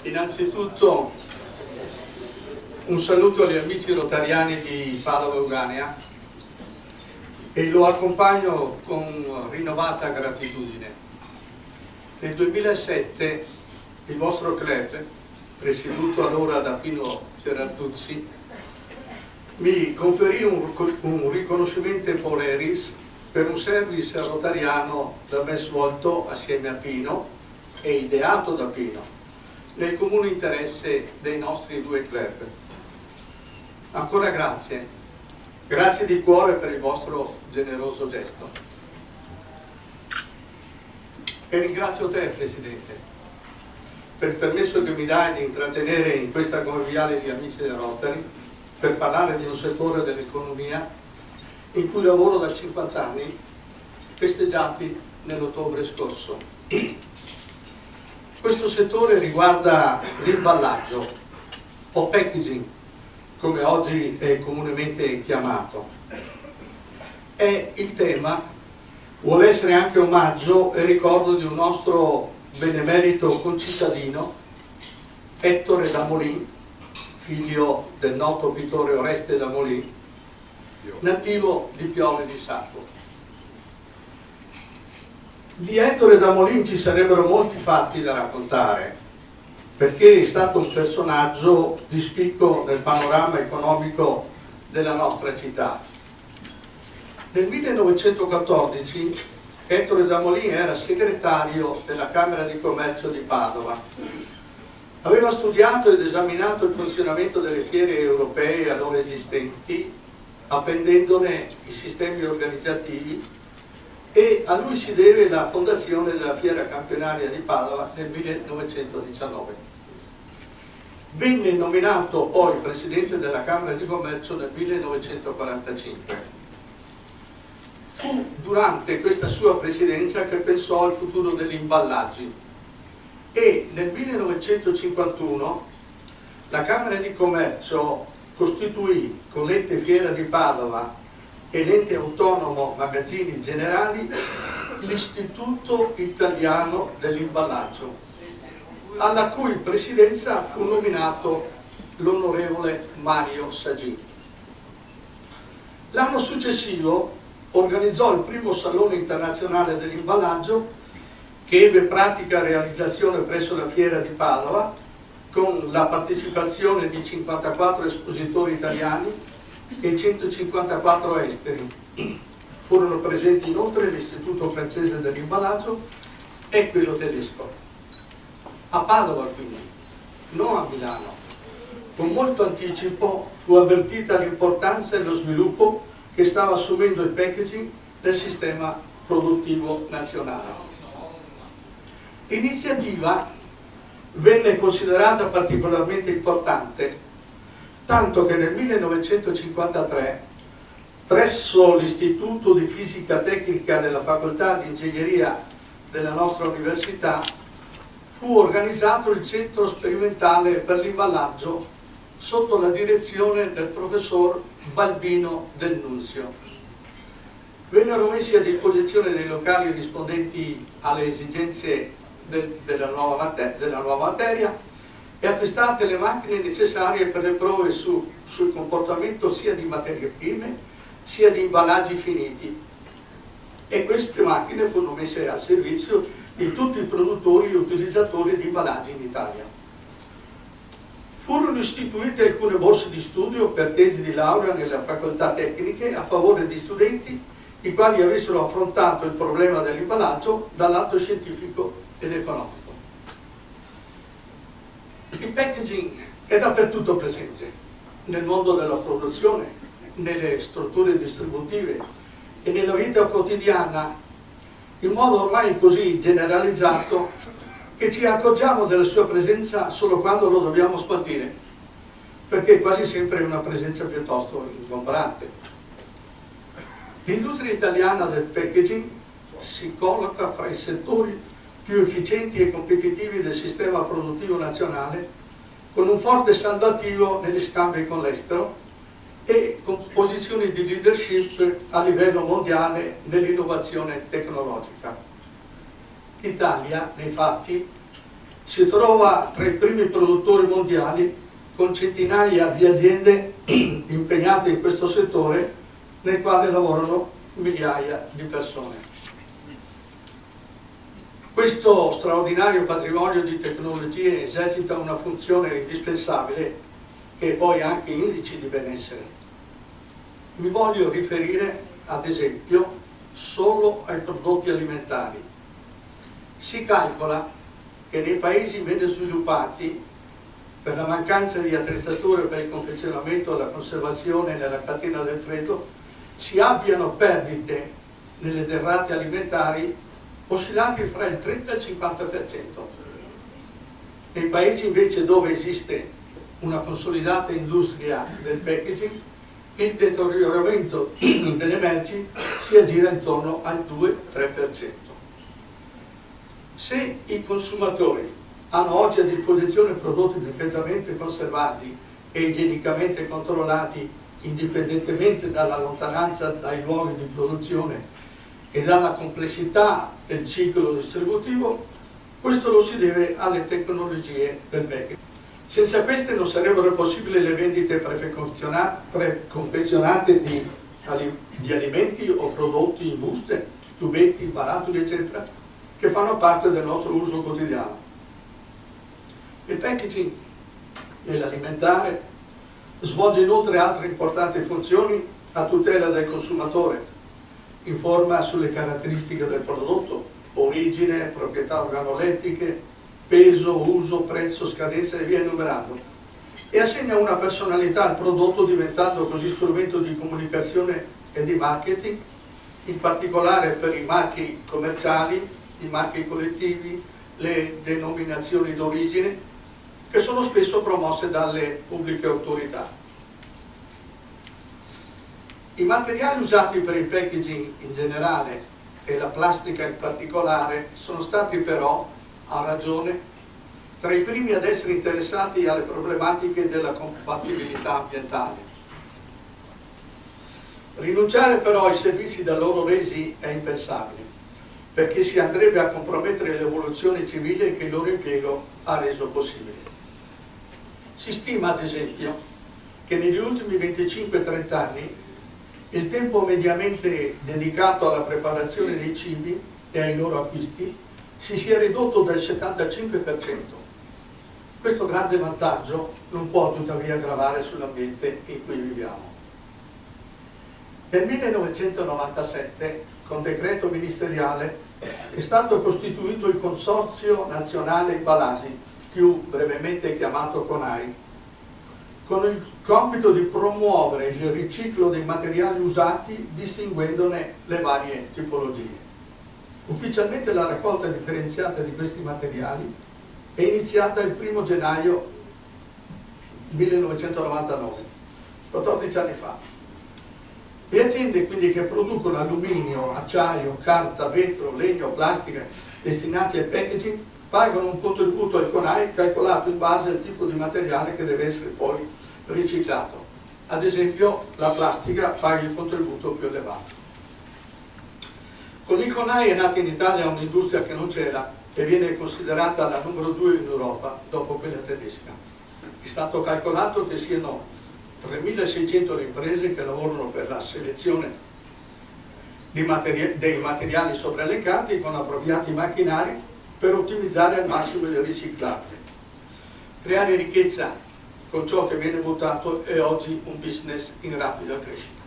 Innanzitutto un saluto agli amici rotariani di Padova Euganea e lo accompagno con rinnovata gratitudine. Nel 2007 il vostro club, presieduto allora da Pino Gerarduzzi, mi conferì un riconoscimento Poreris per un service rotariano da me svolto assieme a Pino e ideato da Pino nel comune interesse dei nostri due club. Ancora grazie, grazie di cuore per il vostro generoso gesto. E ringrazio te, Presidente, per il permesso che mi dai di intrattenere in questa conviviale di amici del Rotary per parlare di un settore dell'economia in cui lavoro da 50 anni, festeggiati nell'ottobre scorso. Questo settore riguarda l'imballaggio o packaging, come oggi è comunemente chiamato. E il tema vuole essere anche omaggio e ricordo di un nostro benemerito concittadino, Ettore da Molin, figlio del noto pittore Oreste da Molin, nativo di Piove di Sacco. Di Ettore da Molin ci sarebbero molti fatti da raccontare, perché è stato un personaggio di spicco nel panorama economico della nostra città. Nel 1914 Ettore da Molin era segretario della Camera di Commercio di Padova. Aveva studiato ed esaminato il funzionamento delle fiere europee allora esistenti, apprendendone i sistemi organizzativi, e a lui si deve la fondazione della Fiera Campionaria di Padova nel 1919. Venne nominato poi presidente della Camera di Commercio nel 1945. Fu durante questa sua presidenza che pensò al futuro degli imballaggi e nel 1951 la Camera di Commercio costituì con l'ente Fiera di Padova e l'ente autonomo Magazzini Generali l'Istituto Italiano dell'Imballaggio, alla cui presidenza fu nominato l'onorevole Mario Sagini. L'anno successivo organizzò il primo Salone Internazionale dell'Imballaggio che ebbe pratica realizzazione presso la Fiera di Padova con la partecipazione di 54 espositori italiani e 154 esteri. Furono presenti inoltre l'Istituto francese dell'imballaggio e quello tedesco. A Padova quindi, non a Milano. Con molto anticipo fu avvertita l'importanza e lo sviluppo che stava assumendo il packaging nel sistema produttivo nazionale. L'iniziativa venne considerata particolarmente importante, tanto che nel 1953 presso l'Istituto di Fisica Tecnica della Facoltà di Ingegneria della nostra università fu organizzato il Centro Sperimentale per l'Imballaggio sotto la direzione del professor Balbino Del Nunzio. Vennero messi a disposizione dei locali rispondenti alle esigenze della nuova materia e acquistate le macchine necessarie per le prove sul comportamento sia di materie prime sia di imballaggi finiti, e queste macchine furono messe al servizio di tutti i produttori e utilizzatori di imballaggi in Italia. Furono istituite alcune borse di studio per tesi di laurea nelle facoltà tecniche a favore di studenti i quali avessero affrontato il problema dell'imballaggio dal lato scientifico ed economico. Il packaging è dappertutto presente, nel mondo della produzione, nelle strutture distributive e nella vita quotidiana, in modo ormai così generalizzato che ci accorgiamo della sua presenza solo quando lo dobbiamo smaltire, perché quasi sempre è una presenza piuttosto ingombrante. L'industria italiana del packaging si colloca fra i settori più efficienti e competitivi del sistema produttivo nazionale, con un forte saldo attivo negli scambi con l'estero e con posizioni di leadership a livello mondiale nell'innovazione tecnologica. L'Italia, nei fatti, si trova tra i primi produttori mondiali con centinaia di aziende impegnate in questo settore nel quale lavorano migliaia di persone. Questo straordinario patrimonio di tecnologie esercita una funzione indispensabile che è poi anche indice di benessere. Mi voglio riferire ad esempio solo ai prodotti alimentari. Si calcola che nei paesi meno sviluppati, per la mancanza di attrezzature per il confezionamento, la conservazione nella catena del freddo, si abbiano perdite nelle derrate alimentari oscillanti fra il 30 e il 50%. Nei paesi invece dove esiste una consolidata industria del packaging, il deterioramento delle merci si aggira intorno al 2-3%. Se i consumatori hanno oggi a disposizione prodotti perfettamente conservati e igienicamente controllati, indipendentemente dalla lontananza dai luoghi di produzione e dalla complessità del ciclo distributivo, questo lo si deve alle tecnologie del packaging. Senza queste non sarebbero possibili le vendite preconfezionate di alimenti o prodotti in buste, tubetti, barattoli, eccetera, che fanno parte del nostro uso quotidiano. Il packaging nell'alimentare svolge inoltre altre importanti funzioni a tutela del consumatore. Informa sulle caratteristiche del prodotto, origine, proprietà organolettiche, peso, uso, prezzo, scadenza e via enumerando, e assegna una personalità al prodotto, diventando così strumento di comunicazione e di marketing, in particolare per i marchi commerciali, i marchi collettivi, le denominazioni d'origine, che sono spesso promosse dalle pubbliche autorità. I materiali usati per il packaging in generale e la plastica in particolare sono stati però, a ragione, tra i primi ad essere interessati alle problematiche della compatibilità ambientale. Rinunciare però ai servizi da loro resi è impensabile, perché si andrebbe a compromettere l'evoluzione civile che il loro impiego ha reso possibile. Si stima ad esempio che negli ultimi 25-30 anni il tempo mediamente dedicato alla preparazione dei cibi e ai loro acquisti si sia ridotto del 75%. Questo grande vantaggio non può tuttavia gravare sull'ambiente in cui viviamo. Nel 1997, con decreto ministeriale, è stato costituito il Consorzio Nazionale Imballaggi, più brevemente chiamato CONAI, con il compito di promuovere il riciclo dei materiali usati distinguendone le varie tipologie. Ufficialmente la raccolta differenziata di questi materiali è iniziata il 1 gennaio 1999, 14 anni fa. Le aziende quindi che producono alluminio, acciaio, carta, vetro, legno, plastica destinati al packaging pagano un contributo al CONAI calcolato in base al tipo di materiale che deve essere poi riciclato. Ad esempio la plastica paga il contributo più elevato. Con il CONAI è nata in Italia un'industria che non c'era e viene considerata la numero 2 in Europa dopo quella tedesca. È stato calcolato che siano 3.600 le imprese che lavorano per la selezione dei materiali sopraelencati con appropriati macchinari per ottimizzare al massimo il riciclabile. Creare ricchezza con ciò che viene buttato è oggi un business in rapida crescita.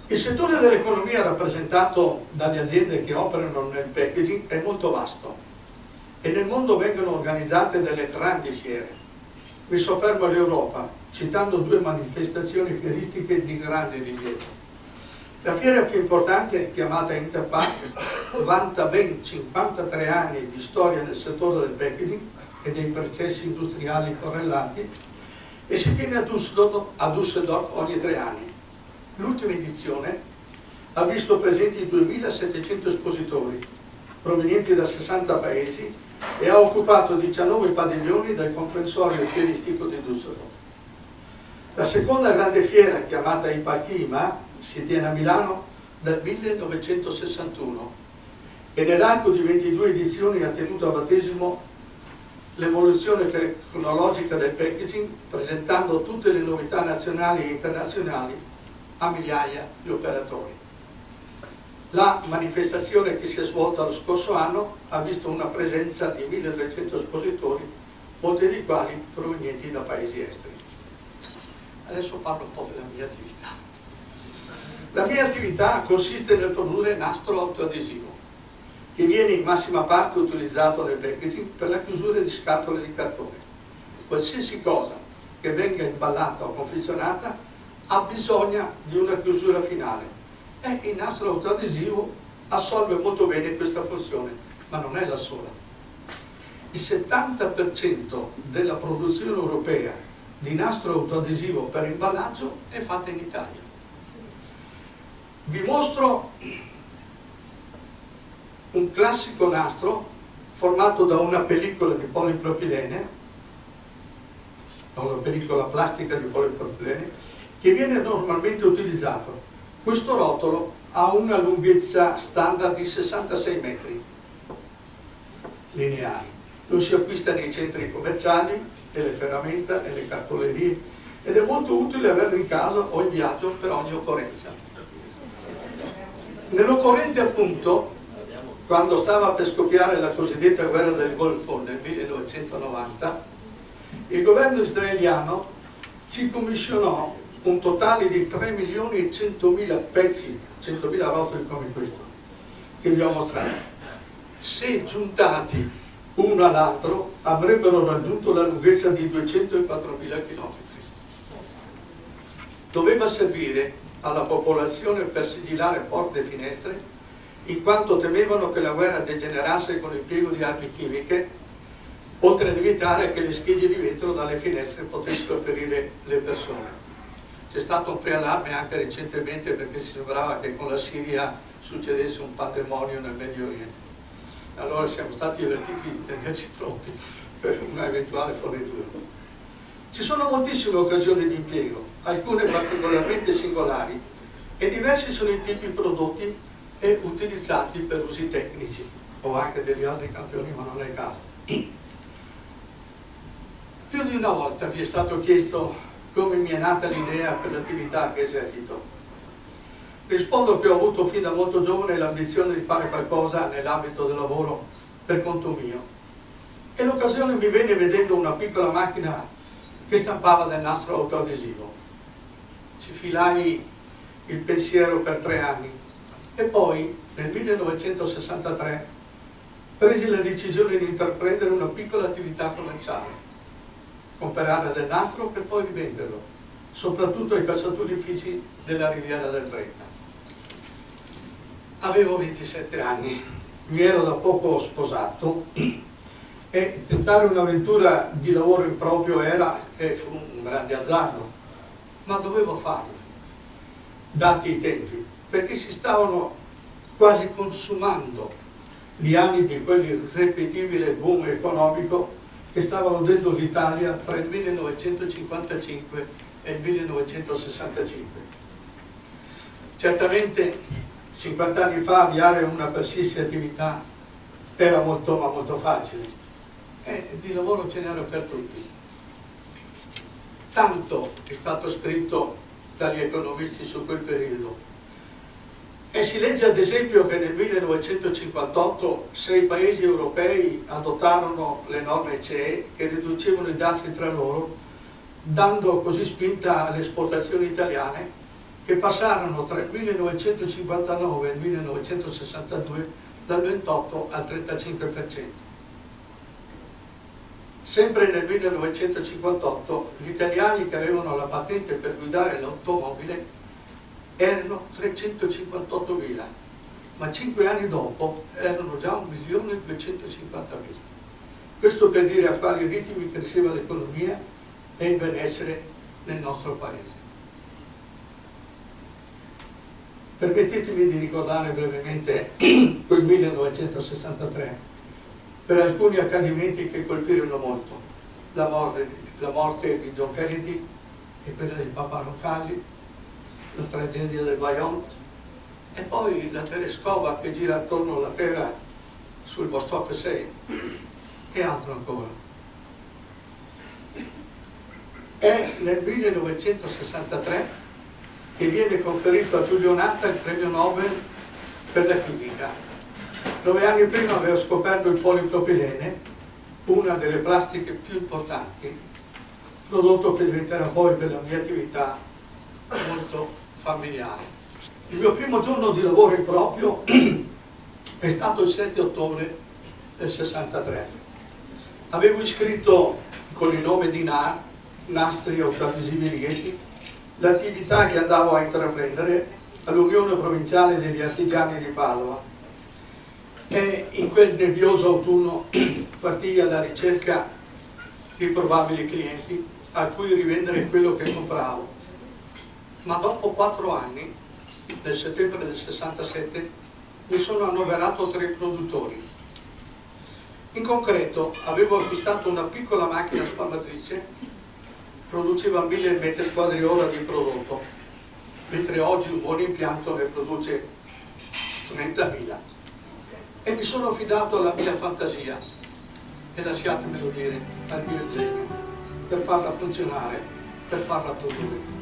Il settore dell'economia rappresentato dalle aziende che operano nel packaging è molto vasto e nel mondo vengono organizzate delle grandi fiere. Mi soffermo all'Europa, citando 2 manifestazioni fieristiche di grande rilievo. La fiera più importante, chiamata Interpack, vanta ben 53 anni di storia nel settore del packaging e dei processi industriali correlati e si tiene a Düsseldorf ogni 3 anni. L'ultima edizione ha visto presenti 2.700 espositori provenienti da 60 paesi e ha occupato 19 padiglioni del comprensorio fieristico di Düsseldorf. La seconda grande fiera, chiamata Ipakima, si tiene a Milano dal 1961 e nell'arco di 22 edizioni ha tenuto a battesimo l'evoluzione tecnologica del packaging, presentando tutte le novità nazionali e internazionali a migliaia di operatori. La manifestazione che si è svolta lo scorso anno ha visto una presenza di 1300 espositori, molti dei quali provenienti da paesi esteri. Adesso parlo un po' della mia attività. La mia attività consiste nel produrre nastro autoadesivo, che viene in massima parte utilizzato nel packaging per la chiusura di scatole di cartone. Qualsiasi cosa che venga imballata o confezionata ha bisogno di una chiusura finale e il nastro autoadesivo assolve molto bene questa funzione, ma non è la sola. Il 70% della produzione europea di nastro autoadesivo per imballaggio è fatta in Italia. Vi mostro un classico nastro formato da una pellicola di polipropilene, da una pellicola plastica di polipropilene, che viene normalmente utilizzato. Questo rotolo ha una lunghezza standard di 66 metri lineari. Lo si acquista nei centri commerciali, nelle ferramenta, nelle cartolerie ed è molto utile averlo in casa o in viaggio per ogni occorrenza. Nell'occorrente appunto, quando stava per scoppiare la cosiddetta guerra del Golfo nel 1990, il governo israeliano ci commissionò un totale di 3.100.000 pezzi, 100.000 rotoli come questo, che vi ho mostrato. Se giuntati uno all'altro avrebbero raggiunto la lunghezza di 204.000 km. Doveva servire alla popolazione per sigillare porte e finestre, in quanto temevano che la guerra degenerasse con l'impiego di armi chimiche, oltre ad evitare che le schegge di vetro dalle finestre potessero ferire le persone. C'è stato un preallarme anche recentemente perché sembrava che con la Siria succedesse un pandemonio nel Medio Oriente. Allora siamo stati avvertiti di tenerci pronti per una eventuale fornitura. Ci sono moltissime occasioni di impiego, alcune particolarmente singolari, e diversi sono i tipi prodotti e utilizzati per usi tecnici, o anche degli altri campioni, ma non è il caso. Più di una volta vi è stato chiesto come mi è nata l'idea per l'attività che esercito. Rispondo che ho avuto fin da molto giovane l'ambizione di fare qualcosa nell'ambito del lavoro per conto mio. E l'occasione mi venne vedendo una piccola macchina che stampava del nastro autoadesivo. Ci filai il pensiero per 3 anni e poi nel 1963 presi la decisione di intraprendere una piccola attività commerciale, comprare del nastro per poi rivenderlo, soprattutto ai calzaturifici della Riviera del Brenta. Avevo 27 anni, mi ero da poco sposato e tentare un'avventura di lavoro improprio era e fu un grande azzardo, ma dovevo farlo, dati i tempi, perché si stavano quasi consumando gli anni di quell'irripetibile boom economico che stava godendo l'Italia tra il 1955 e il 1965. Certamente 50 anni fa avviare una qualsiasi attività era molto ma molto facile e di lavoro ce n'era per tutti. Tanto è stato scritto dagli economisti su quel periodo. E si legge ad esempio che nel 1958 6 paesi europei adottarono le norme CE che riducevano i dazi tra loro, dando così spinta alle esportazioni italiane che passarono tra il 1959 e il 1962 dal 28 al 35%. Sempre nel 1958 gli italiani che avevano la patente per guidare l'automobile erano 358.000, ma 5 anni dopo erano già 1.250.000. Questo per dire a quali ritmi cresceva l'economia e il benessere nel nostro paese. Permettetemi di ricordare brevemente quel 1963 per alcuni accadimenti che colpirono molto: la morte di John Kennedy e quella del Papa Roncalli, la tragedia del Vajont e poi la telescopa che gira attorno alla Terra sul Vostok 6 e altro ancora. È nel 1963 che viene conferito a Giulio Natta il premio Nobel per la chimica. 9 anni prima avevo scoperto il polipropilene, una delle plastiche più importanti, prodotto che diventerà poi per la mia attività molto familiare. Il mio primo giorno di lavoro in proprio è stato il 7 ottobre del 63. Avevo iscritto con il nome di NAR, Nastri Autovisivi Rieti, l'attività che andavo a intraprendere all'Unione Provinciale degli Artigiani di Padova, e in quel nebbioso autunno partii alla ricerca di probabili clienti a cui rivendere quello che compravo. Ma dopo 4 anni, nel settembre del 67, mi sono annoverato tra i produttori. In concreto, avevo acquistato una piccola macchina spalmatrice, produceva 1000 metri quadri ora di prodotto, mentre oggi un buon impianto ne produce 30.000. E mi sono affidato alla mia fantasia, e lasciatemelo dire, al mio genio, per farla funzionare, per farla produrre.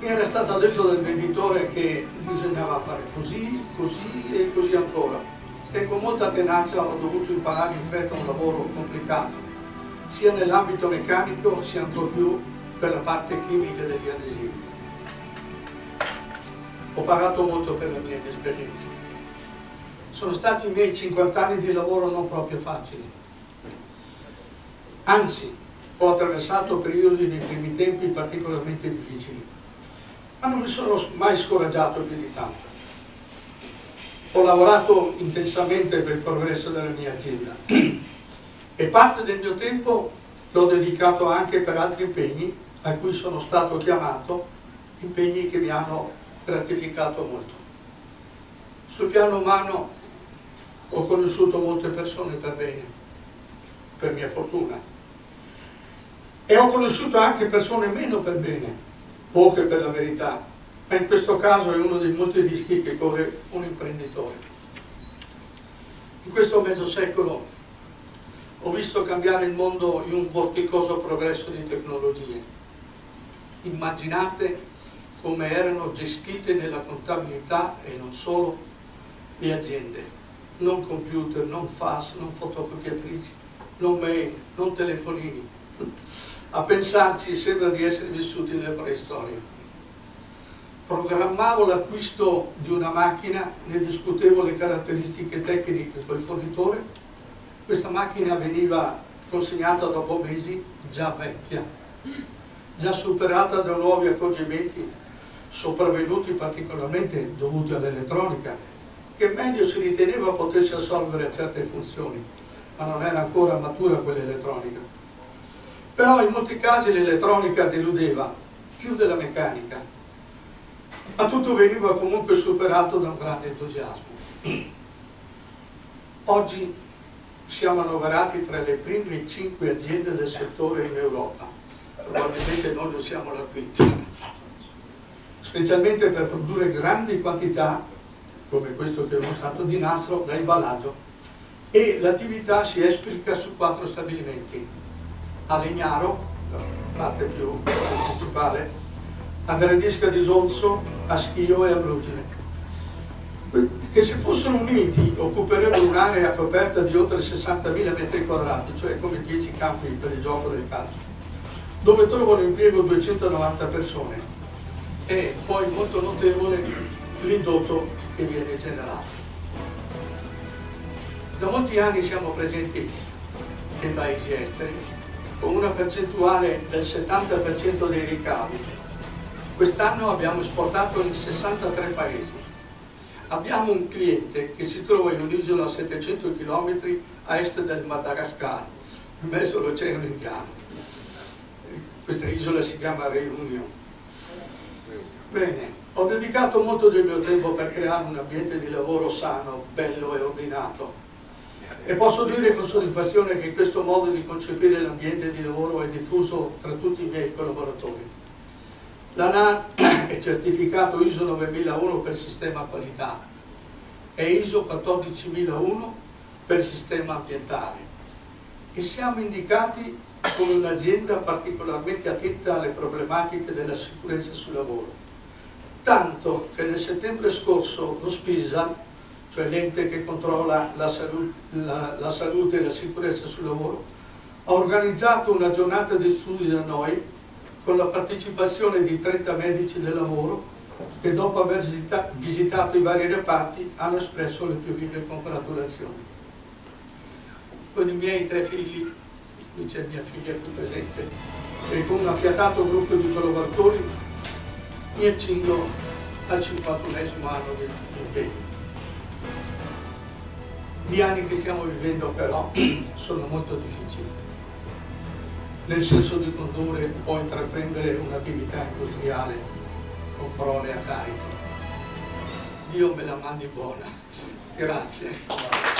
Mi era stato detto dal venditore che bisognava fare così, così e così ancora, e con molta tenacia ho dovuto imparare in fretta un lavoro complicato, sia nell'ambito meccanico sia ancor più per la parte chimica degli adesivi. Ho pagato molto per la mia inesperienza. Sono stati i miei 50 anni di lavoro non proprio facili. Anzi, ho attraversato periodi nei primi tempi particolarmente difficili, ma non mi sono mai scoraggiato più di tanto. Ho lavorato intensamente per il progresso della mia azienda e parte del mio tempo l'ho dedicato anche per altri impegni a cui sono stato chiamato, impegni che mi hanno gratificato molto. Sul piano umano ho conosciuto molte persone per bene, per mia fortuna, e ho conosciuto anche persone meno per bene, poche per la verità, ma in questo caso è uno dei molti rischi che corre un imprenditore. In questo mezzo secolo ho visto cambiare il mondo in un vorticoso progresso di tecnologie. Immaginate come erano gestite nella contabilità e non solo le aziende. Non computer, non fax, non fotocopiatrici, non mail, non telefonini. A pensarci sembra di essere vissuti nella preistoria. Programmavo l'acquisto di una macchina, ne discutevo le caratteristiche tecniche col fornitore. Questa macchina veniva consegnata dopo mesi già vecchia, già superata da nuovi accorgimenti sopravvenuti particolarmente dovuti all'elettronica, che meglio si riteneva potesse assolvere a certe funzioni, ma non era ancora matura quell'elettronica. Però in molti casi l'elettronica deludeva più della meccanica, ma tutto veniva comunque superato da un grande entusiasmo. Oggi siamo annoverati tra le prime 5 aziende del settore in Europa, probabilmente noi non siamo la quinta, specialmente per produrre grandi quantità, come questo che ho mostrato, di nastro da imballaggio, e l'attività si esplica su 4 stabilimenti: a Legnaro, la parte più principale, a Gradisca di Solso, a Schio e a Brugine, che se fossero uniti occuperebbero un'area coperta di oltre 60.000 metri quadrati, cioè come 10 campi per il gioco del calcio, dove trovano impiego 290 persone, e poi molto notevole l'indotto che viene generato. Da molti anni siamo presenti nei paesi esteri con una percentuale del 70% dei ricavi. Quest'anno abbiamo esportato in 63 paesi. Abbiamo un cliente che si trova in un'isola a 700 km a est del Madagascar, in mezzo all'Oceano Indiano. Questa isola si chiama Reunion. Bene, ho dedicato molto del mio tempo per creare un ambiente di lavoro sano, bello e ordinato. E posso dire con soddisfazione che questo modo di concepire l'ambiente di lavoro è diffuso tra tutti i miei collaboratori. La NAR è certificato ISO 9001 per sistema qualità, è ISO 14001 per il sistema ambientale e siamo indicati come un'azienda particolarmente attenta alle problematiche della sicurezza sul lavoro, tanto che nel settembre scorso lo SPISA, cioè l'ente che controlla la salute e la sicurezza sul lavoro, ha organizzato una giornata di studi da noi con la partecipazione di 30 medici del lavoro che dopo aver visitato i vari reparti hanno espresso le più vive congratulazioni. Con i miei 3 figli, qui c'è mia figlia qui presente, e con un affiatato gruppo di collaboratori mi accingo al 51esimo anno di impegno. Gli anni che stiamo vivendo però sono molto difficili, nel senso di condurre o intraprendere un'attività industriale con prole a carico. Dio me la mandi buona. Grazie.